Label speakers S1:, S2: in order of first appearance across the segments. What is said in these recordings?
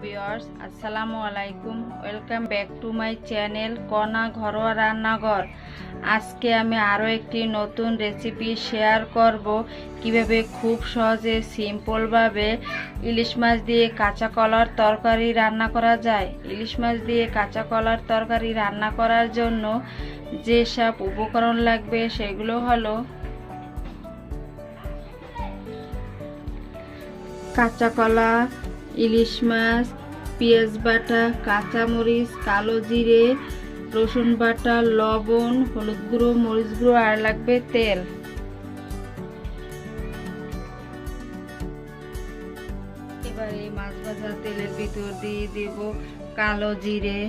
S1: Viewers, আসসালামু আলাইকুম। Welcome back to my channel কণা ঘরোয়া রান্নাঘর। আজকে আমি আরও একটি নতুন রেসিপি শেয়ার করব, কিভাবে খুব সহজে সিম্পলভাবে ইলিশ মাছ দিয়ে কাঁচা কলার তরকারি রান্না করা যায়। ইলিশ মাছ দিয়ে কাঁচা কলার তরকারি রান্না করার জন্য যেসব উপকরণ লাগবে সেগুলো হলো কাঁচা কলা, ইলিশ মাছ, পেঁয়াজ বাটা, কাঁচামরিচ, কালো জিরে, রসুন বাটা, লবণ, হলুদ গুঁড়ো, মরিচ গুঁড়ো আর লাগবে তেল। এবার এই মাছ ভাজা তেলের ভিতর দিয়ে দেব কালো জিরে,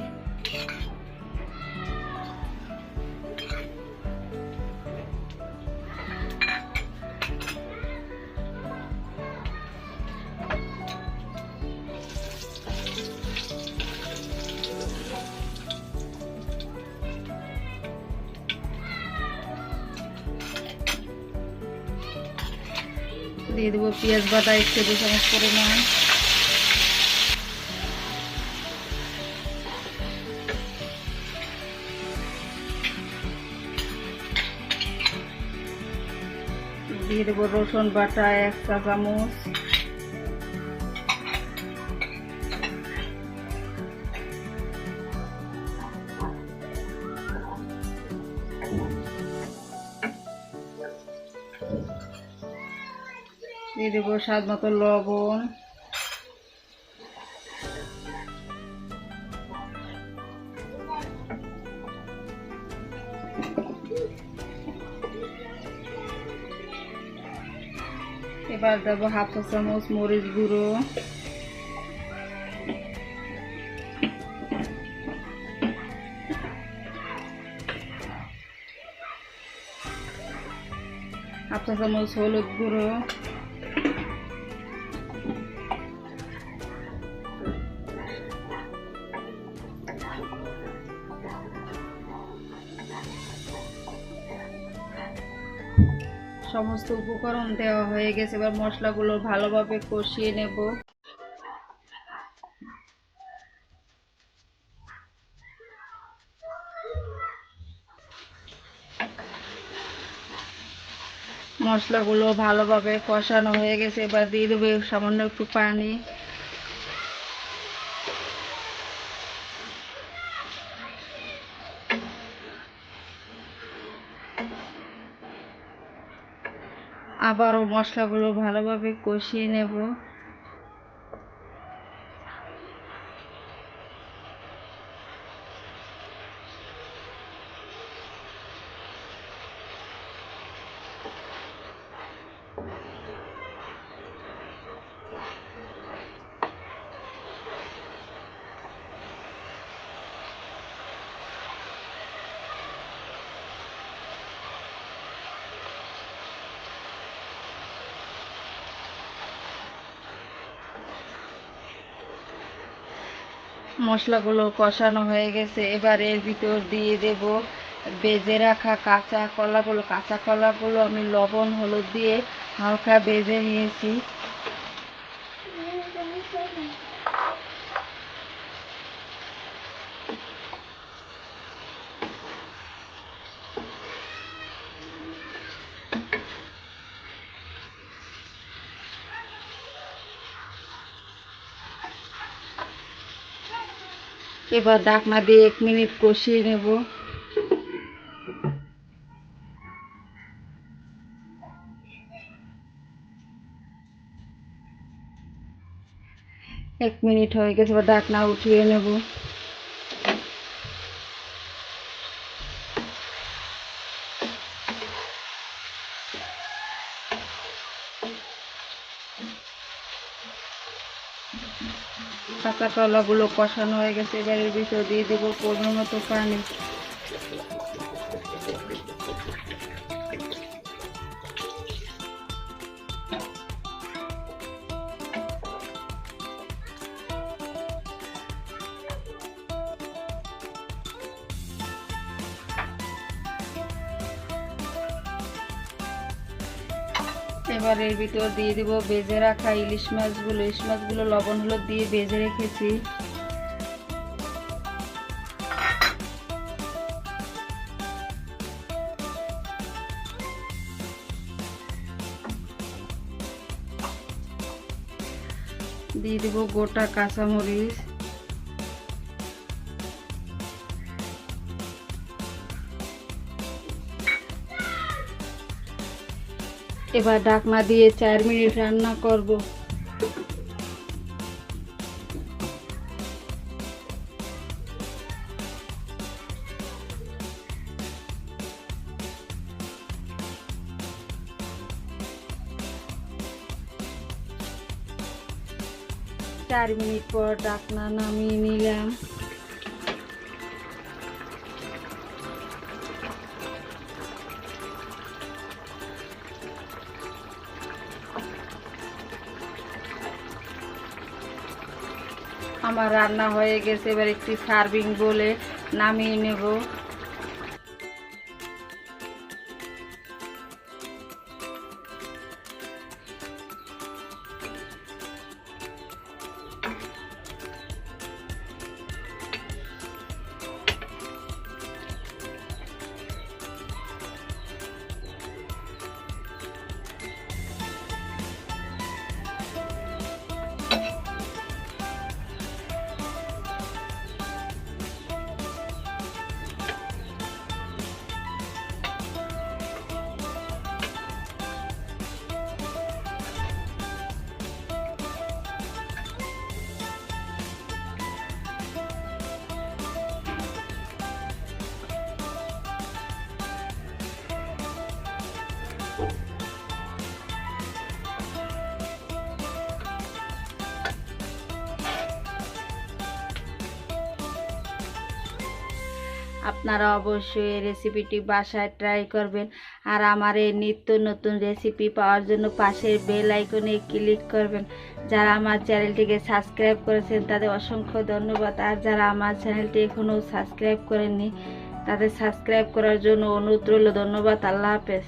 S1: দিয়ে দেবো পেঁয়াজ বাটা 1 টেবিল চামচ পরিমাণ, দিয়ে দেবো রসুন বাটা 1 চা চামচ, দিয়ে দেবো স্বাদ মতো লবণ, এবার দেবো 1/2 চা চামচ মরিচ গুঁড়ো, হাফ চা চামচ হলুদ গুঁড়ো, সমস্ত উপকরণ দেওয়া হয়ে গেছে। এবার মশলাগুলো ভালোভাবে কষিয়ে নেব। মশলাগুলো ভালোভাবে কষানো হয়ে গেছে, এবার দিয়ে দেবো সামান্য একটু পানি। আবারও মশলাগুলো ভালোভাবে কষিয়ে নেব। মশলাগুলো কষানো হয়ে গেছে, এবার এর ভিতর দিয়ে দেব ভেজে রাখা কাঁচা কলাগুলো আমি লবণ হলুদ দিয়ে হালকা ভেজে নিয়েছি। এবার ঢাকনা দিয়ে 1 মিনিট কষিয়ে নেব। এক মিনিট হয়ে গেছে, এবার ঢাকনা উঠিয়ে নেব। কাঁচা কলাগুলো কষানো হয়ে গেছে, এবার এর ভিতর দিয়ে দেবো পরিমাণ মতো পানি। এবার এর ভিতর দিয়ে দিব ভেজে রাখা ইলিশ মাছগুলো লবণ হলুদ দিয়ে ভেজে রেখেছি। দিয়ে দিব গোটা কাঁচামরিচ, এবার ঢাকনা দিয়ে 4 মিনিট রান্না করব। চার মিনিট পর ঢাকনা নামিয়ে নিলাম। আমার রান্না হয়ে গেছে, এবার একটি সার্ভিং বলে নামিয়ে নেব। আপনারা অবশ্যই এই রেসিপিটি বাসায় ট্রাই করবেন। আর আমার এই নিত্য নতুন রেসিপি পাওয়ার জন্য পাশের বেল আইকনে ক্লিক করবেন। যারা আমার চ্যানেলটিকে সাবস্ক্রাইব করেছেন তাদের অসংখ্য ধন্যবাদ। আর যারা আমার চ্যানেলটি এখনও সাবস্ক্রাইব করেননি তাদের সাবস্ক্রাইব করার জন্য অনুরোধ রইল। ধন্যবাদ। আল্লাহ হাফেজ।